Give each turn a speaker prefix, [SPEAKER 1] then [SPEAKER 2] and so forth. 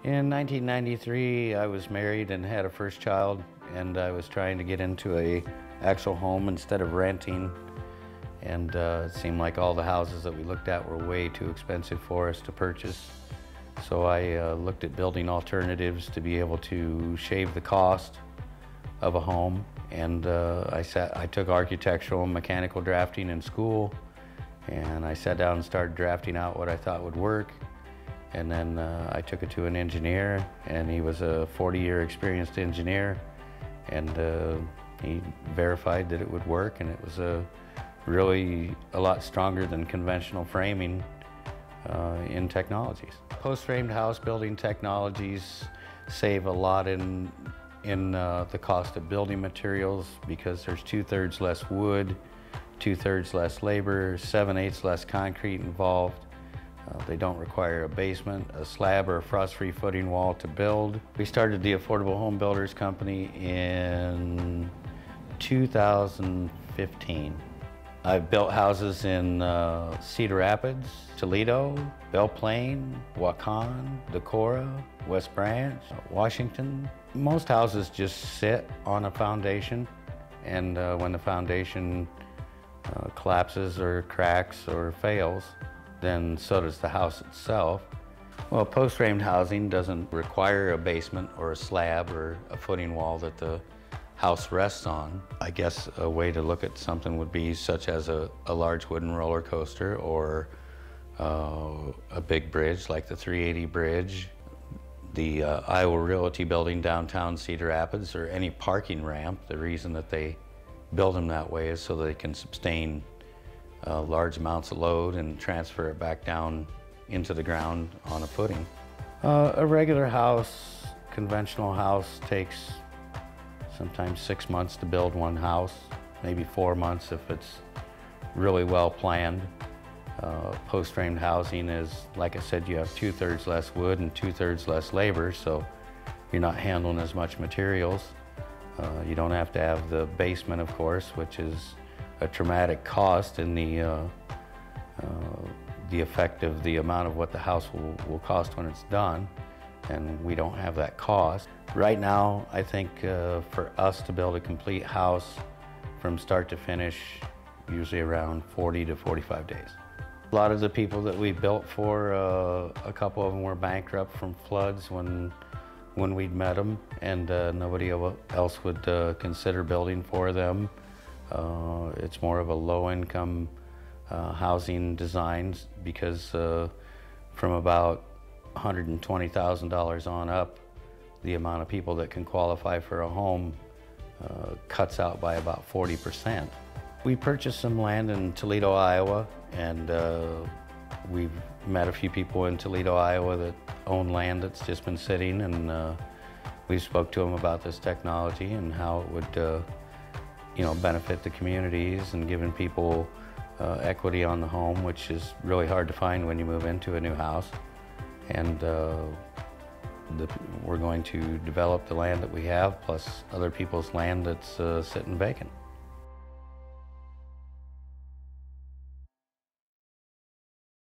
[SPEAKER 1] In 1993, I was married and had a first child, and I was trying to get into a actual home instead of renting. And it seemed like all the houses that we looked at were way too expensive for us to purchase. So I looked at building alternatives to be able to shave the cost of a home. And I took architectural and mechanical drafting in school, and I sat down and started drafting out what I thought would work. And then I took it to an engineer, and he was a 40-year experienced engineer, and he verified that it would work, and it was really a lot stronger than conventional framing in technologies. Post-framed house building technologies save a lot in the cost of building materials, because there's 2/3 less wood, 2/3 less labor, 7/8 less concrete involved. They don't require a basement, a slab, or a frost-free footing wall to build. We started the Affordable Home Builders Company in 2015. I've built houses in Cedar Rapids, Toledo, Belle Plaine, Waukon, Decorah, West Branch, Washington. Most houses just sit on a foundation, and when the foundation collapses or cracks or fails, then so does the house itself. Well, post-framed housing doesn't require a basement or a slab or a footing wall that the house rests on. I guess a way to look at something would be such as a large wooden roller coaster, or a big bridge like the 380 bridge, the Iowa Realty building downtown Cedar Rapids, or any parking ramp. The reason that they build them that way is so they can sustain large amounts of load and transfer it back down into the ground on a footing. A regular house, conventional house, takes sometimes 6 months to build one house, maybe 4 months if it's really well planned. Post-framed housing is, like I said, you have 2/3 less wood and 2/3 less labor, so you're not handling as much materials. You don't have to have the basement, of course, which is a traumatic cost in the effect of the amount of what the house will cost when it's done, and we don't have that cost. Right now, I think for us to build a complete house from start to finish, usually around 40 to 45 days. A lot of the people that we built for, a couple of them were bankrupt from floods when we'd met them, and nobody else would consider building for them. It's more of a low-income housing design, because from about $120,000 on up, the amount of people that can qualify for a home cuts out by about 40%. We purchased some land in Toledo, Iowa, and we've met a few people in Toledo, Iowa that own land that's just been sitting, and we spoke to them about this technology and how it would benefit the communities, and giving people equity on the home, which is really hard to find when you move into a new house. And we're going to develop the land that we have, plus other people's land that's sitting vacant.